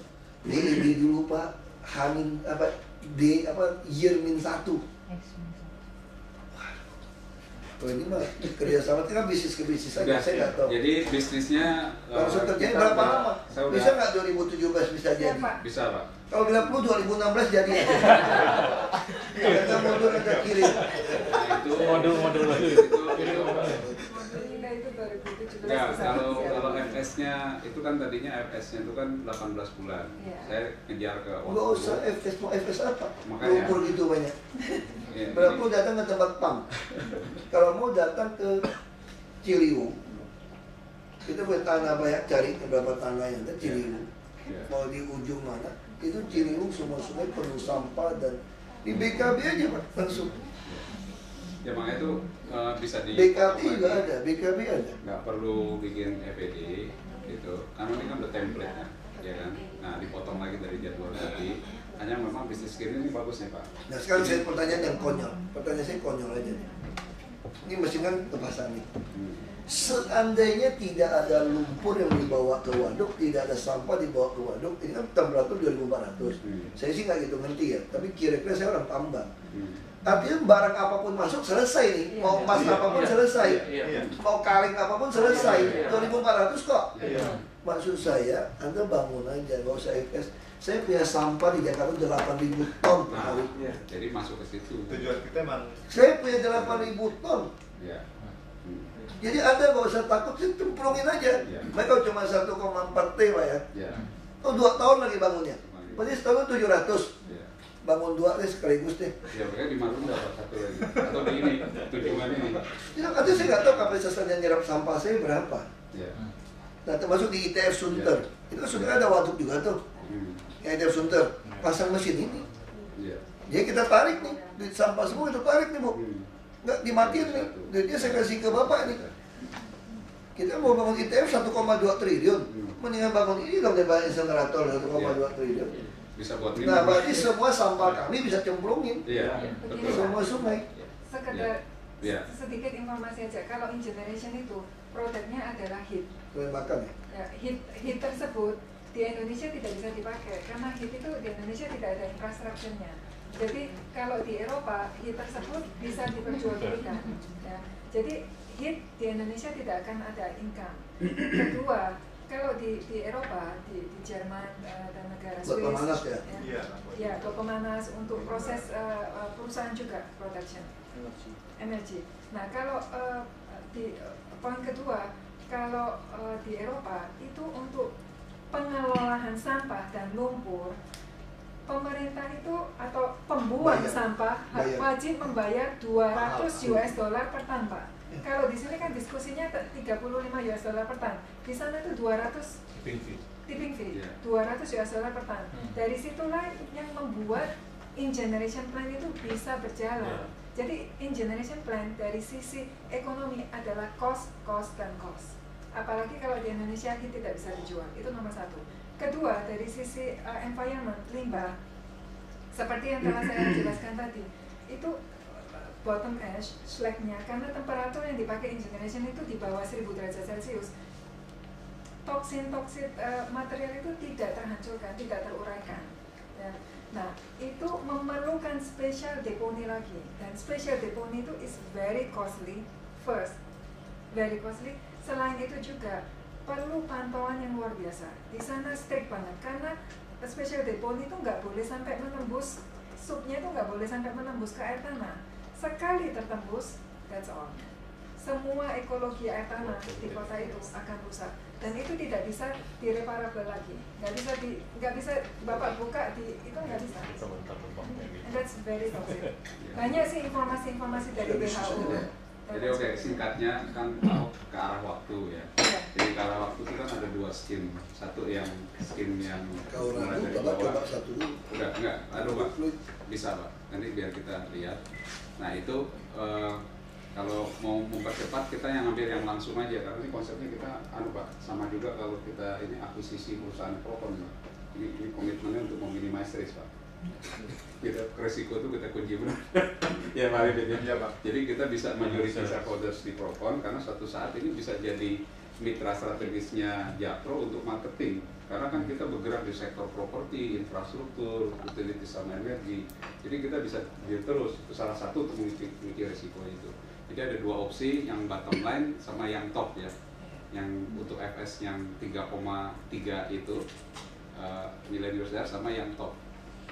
Beli dulu Pak, Hamin apa year -1. Oh ini mah kerjasama itu kan bisnis ke bisnis aja, saya nggak tahu. Jadi bisnisnya langsung terjadi berapa lama? Bisa nggak 2017 bisa jadi? Bisa Pak. Kalau bila perlu 2016 jadi. Kita mundur kita kirim. Itu modul lagi. Enggak, kalau FS-nya itu kan tadinya FS-nya itu kan 18 bulan. Saya kejar ke waktu. Enggak usah FS, mau FS apa? Makanya. Lumpur gitu banyak. Ya, Berapa datang ke tempat pam? Kalau mau datang ke Ciliwung, kita buat tanah banyak, cari beberapa tanah yang ada Ciliwung. Mau di ujung mana? Itu Ciliwung semua sungai penuh sampah dan di BKB aja Pak, langsung. Ya makanya itu bisa di BKT juga ada, BKB ada. Nggak perlu bikin EPD gitu, karena ini kan udah template-nya, ya kan. Nah dipotong lagi dari jadwal tadi. Hanya memang bisnis kiri ini bagus nih Pak. Nah sekarang saya pertanyaan yang konyol. Pertanyaan saya konyol aja nih. Ini mesin kan lepasan nih. Seandainya tidak ada lumpur yang dibawa ke waduk, tidak ada sampah dibawa ke waduk, ini kan temperatur 2400. Saya sih nggak gitu ngerti ya, tapi kira-kira saya orang tambang. Artinya barang apapun masuk selesai nih, mau emas apapun selesai, mau kaleng apapun selesai. 2400 kok. Maksud saya, Anda bangun aja, nggak usah FS. Saya punya sampah di Jakarta 8.000 ton per hari. Jadi masuk ke situ. Tujuan kita emang. Saya punya 8.000 ton. Ya. Jadi Anda nggak usah takut, sih cemplungin aja. Mereka cuma 1,4 T Pak ya. Oh 2 tahun lagi bangunnya. Berarti setahun 700. Bangun 2 deh sekaligus deh. Ya mereka di Marun dapat satu lagi. Atau di ini, tujuan ini. Ya katanya saya nggak tahu kapasitasnya nyerap sampah saya berapa. Nah termasuk di ITF Sunter. Itu sudah ada waduk juga tuh. Yang ITF Sunter pasang mesin ini. Jadi kita tarik nih, duit sampah semua kita tarik nih Bu. Nggak dimatiin nih, duitnya saya kasih ke Bapak nih. Kita mau bangun ITF 1,2 triliun. Mendingan bangun ini dong daripada insenerator 1,2 triliun. Bisa buat minum. Nah berarti semua sampah kami bisa cemplungin. Iya. Semua sungai. Sekedar sedikit informasi aja, kalau in generation itu produknya adalah heat. Makan ya? Heat tersebut di Indonesia tidak bisa dipakai karena heat itu di Indonesia tidak ada infrastrukturnya. Jadi kalau di Eropa heat tersebut bisa diperjualbelikan. Ya. Jadi heat di Indonesia tidak akan ada income. Kedua, kalau di Eropa, di Jerman dan negara Swiss, pemanas pemanas untuk proses perusahaan juga production energi. Nah kalau di poin kedua, kalau di Eropa itu untuk pengelolaan sampah dan lumpur, pemerintah itu atau pembuang sampah wajib membayar 200 US dollar per ton Pak. Kalau di sini kan diskusinya 35 US dollar per ton. Di sana itu 200 tipping fee, 200 US dollar per ton. Dari situlah yang membuat in generation plan itu bisa berjalan. Jadi in generation plan dari sisi ekonomi adalah cost, dan cost. Apalagi kalau di Indonesia kita tidak bisa dijual, itu nomor satu. Kedua, dari sisi environment, limbah, seperti yang telah saya jelaskan tadi, itu bottom ash, slagnya, karena temperatur yang dipakai in generation itu di bawah 1000 derajat Celcius, toksin material itu tidak terhancurkan, tidak teruraikan. Ya. Nah, itu memerlukan special deponi lagi, dan special deponi itu is very costly. First, very costly. Selain itu juga perlu pantauan yang luar biasa. Di sana strict banget karena special deponi itu nggak boleh sampai menembus, supnya itu nggak boleh sampai menembus ke air tanah. Sekali tertembus, that's all. Semua ekologi air tanah di kota itu akan rusak dan itu tidak bisa direparable lagi. Nggak bisa Bapak buka di itu nggak bisa. And that's very toxic. Banyak sih informasi dari WHO. Jadi oke, singkatnya kan ke arah waktu ya. Jadi ke arah waktu itu kan ada 2 skim. Satu yang skim yang mulai dari bawah. Udah enggak, aduh Pak. Bisa Pak. Nanti biar kita lihat. Nah itu kalau mau mempercepat kita yang ambil yang langsung aja karena ini konsepnya kita Pak sama juga kalau kita ini akuisisi perusahaan Propon Pak. Ini komitmennya untuk meminimasi risk Pak. Kita resiko itu kita kunci benar. Ya mari ya Pak. Jadi kita bisa majority shareholders di Propon karena suatu saat ini bisa jadi mitra strategisnya Japro untuk marketing. Karena kan kita bergerak di sektor properti, infrastruktur, utilities sama energi. Jadi kita bisa terus itu salah satu untuk menguji resiko itu. Jadi ada dua opsi, yang bottom line sama yang top ya. Yang untuk FS yang 3,3 itu nilai USD sama yang top.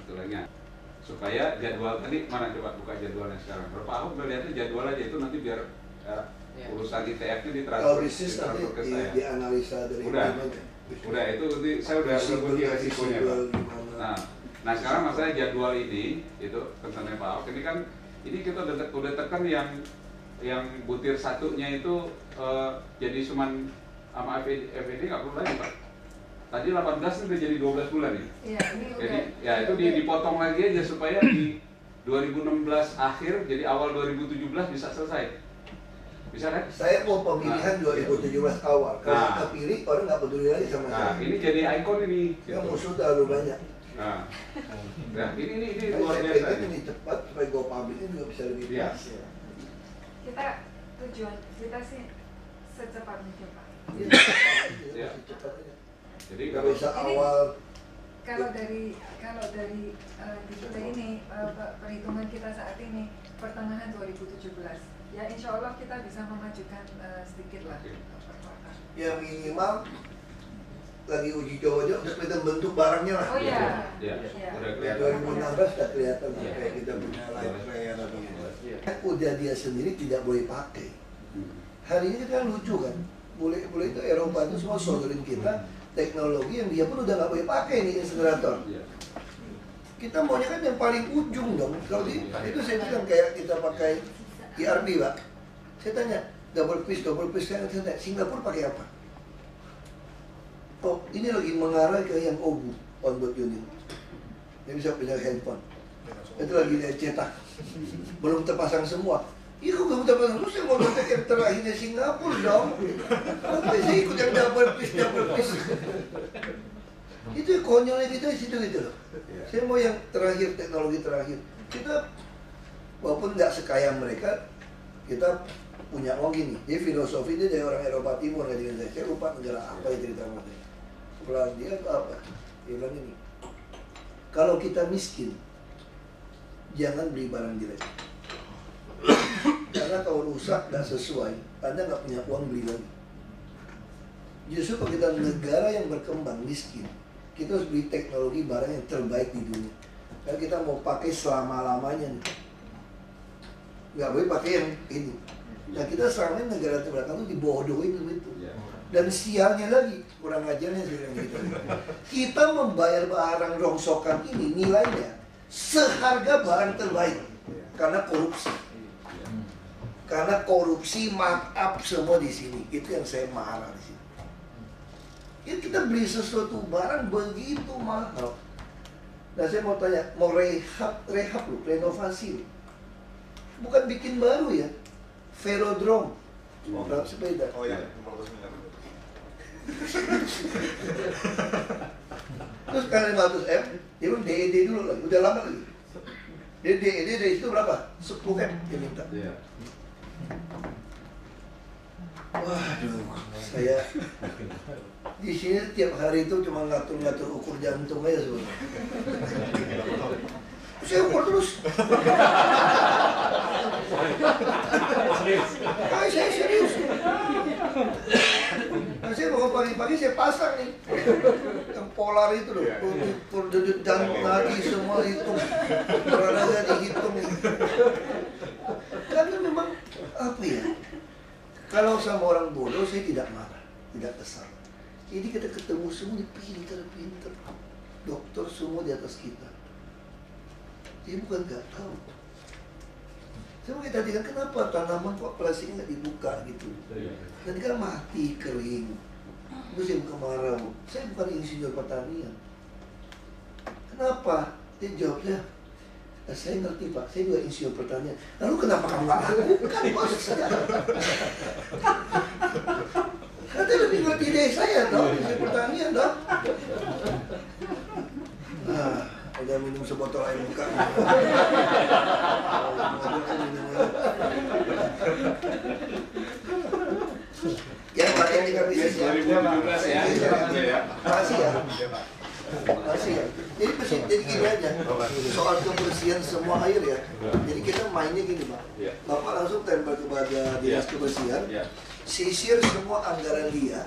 Itu lagi. Supaya jadwal tadi mana coba buka jadwalnya sekarang. Berapa aku udah lihatnya jadwal aja itu nanti biar urusan ITF-nya ditransfer ke saya. Dianalisa dari udah itu nanti saya udah kunci resikonya Pak. Nah sekarang masalah jadwal ini itu tentangnya Pak Ahok ini kan ini kita udah tekan yang butir satunya itu jadi cuman sama FED nggak perlu lagi Pak. Tadi 18 udah jadi 12 bulan ya. Iya, ini jadi udah, ya itu dipotong lagi aja supaya di 2016 akhir jadi awal 2017 bisa selesai. Bisa kan? Saya mau pemilihan 2017 awal. Kalau kepilih orang nggak peduli lagi sama saya. Ini jadi ikon ini. Ya musuh terlalu banyak. Nah ini Saya luar biasa. pengen ini cepat supaya go public ini juga bisa lebih pas. kita tujuan kita sih secepat mungkin Pak. Ya. Cepat aja. Jadi Nggak bisa awal. Kalau dari gitu ini perhitungan kita saat ini pertengahan 2017 ya insya Allah kita bisa memajukan sedikit lah per kuartal. Ya minimal lagi uji coba aja udah kelihatan bentuk barangnya lah. Oh iya. Ya. Iya. Udah kelihatan. 2016 sudah kelihatan kayak kita punya light rail atau gitu. Udah dia sendiri tidak boleh pakai. Hari ini kan lucu kan, boleh itu Eropa itu semua sodorin kita teknologi yang dia pun udah nggak boleh pakai nih insinerator. Kita maunya kan yang paling ujung dong. Kalau itu saya bilang kayak kita pakai ERP Pak. Saya tanya double piece saya tanya Singapura pakai apa? Oh ini lagi mengarah ke yang OGU onboard unit. Dia bisa punya handphone. Itu lagi dia cetak. Belum terpasang semua. Iya kok belum terpasang terus yang mau nonton yang terakhirnya Singapura dong. Saya ikut yang double piece. Itu konyolnya kita di situ gitu loh. Saya mau yang terakhir, teknologi terakhir. Kita walaupun nggak sekaya mereka, kita punya gini. Jadi filosofi dia dari orang Eropa Timur kayak dengan saya lupa negara apa yang cerita sama saya. Dia apa? Dia bilang ini. Kalau kita miskin, jangan beli barang jelek. Karena kalau rusak dan sesuai, Anda nggak punya uang beli lagi. Justru kalau kita negara yang berkembang miskin, kita harus beli teknologi barang yang terbaik di dunia. Karena kita mau pakai selama-lamanya nih. Nggak boleh pakai yang ini. Nah kita selama ini negara terbelakang itu dibodohin begitu. Dan sialnya lagi, kurang ajarnya sih gitu. Kita membayar barang rongsokan ini nilainya seharga barang terbaik karena korupsi. Karena korupsi markup semua di sini. Itu yang saya marah di sini. Ya kita beli sesuatu barang begitu mahal. Nah saya mau tanya, mau rehab loh, renovasi loh. Bukan bikin baru ya. Velodrome. Mau berapa sepeda? Oh iya, 500 miliar. Terus karena 500M, dia pun DED dulu lagi, udah lama lagi. Dia DED dari situ berapa? 10M dia minta. Waduh, saya di sini tiap hari itu cuma ngatur-ngatur ukur jantung aja sebenarnya. Saya ukur terus. Saya serius. Nah, saya bangun pagi-pagi saya pasang nih yang polar itu loh, ukur denyut jantung nadi semua hitung, olahraga dihitung. Karena memang apa ya? Kalau sama orang bodoh saya tidak marah, tidak kesal. Jadi kita ketemu semua pinter-pinter, dokter semua di atas kita. Dia bukan nggak tahu. Saya mau kita tanya kenapa tanaman kok plastiknya nggak dibuka gitu. Nanti kan mati, kering. Musim kemarau. Saya bukan insinyur pertanian. Kenapa? Dia jawabnya, saya ngerti Pak, saya juga insinyur pertanian. Lalu kenapa kamu nggak lakukan bos? Nanti lebih ngerti dari saya dong, insinyur pertanian dong. Nah, udah udah minum sebotol air buka. Ya, Pak, yang tinggal bisnis ya. 2017 ya. Makasih ya. Makasih ya. Jadi gini aja, soal kebersihan semua air ya. Jadi kita mainnya gini Pak. Bapak langsung tempel kepada dinas kebersihan. Sisir semua anggaran dia,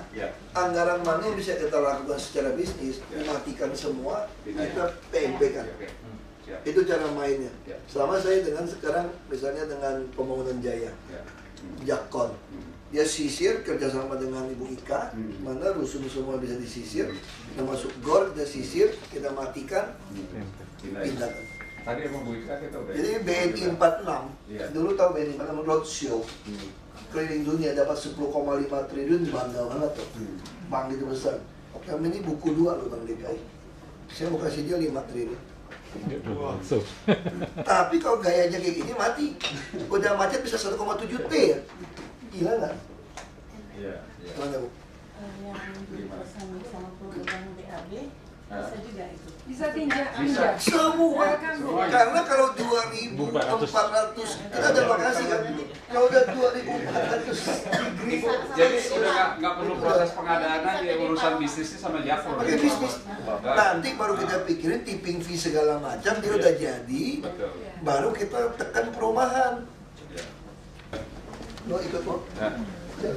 anggaran mana yang bisa kita lakukan secara bisnis, mematikan semua, kita PMP kan. Itu cara mainnya. Selama saya dengan sekarang, misalnya dengan pembangunan Jaya, Jakon, dia sisir kerjasama dengan Ibu Ika, mana rusun semua bisa disisir, kita masuk gor, kita sisir, kita matikan, pindahkan. Tadi emang Bu Ika kita udah. Jadi BNI 46, dulu tahu BNI 46 roadshow. Keliling dunia dapat 10,5 triliun, bangga banget tuh. Bank itu besar. Kami ini buku 2 loh Bang DKI. Saya mau kasih dia 5 triliun. Tapi kalau gayanya kayak gini mati. Udah macet bisa 1,7 T ya. Gila nggak? Iya. Gimana Bu? Yang sama program BAB bisa juga itu. Bisa tinjak Bisa. Semua. Karena kalau 2.400 kita ada lokasi kan. Kalau udah 2.400 degree. Jadi udah nggak perlu proses pengadaan lagi, urusan bisnisnya sama Jakpro. Pakai bisnis. Nanti baru kita pikirin tipping fee segala macam, dia udah jadi. Betul. Baru kita tekan perumahan. Lo ikut mau? Ya.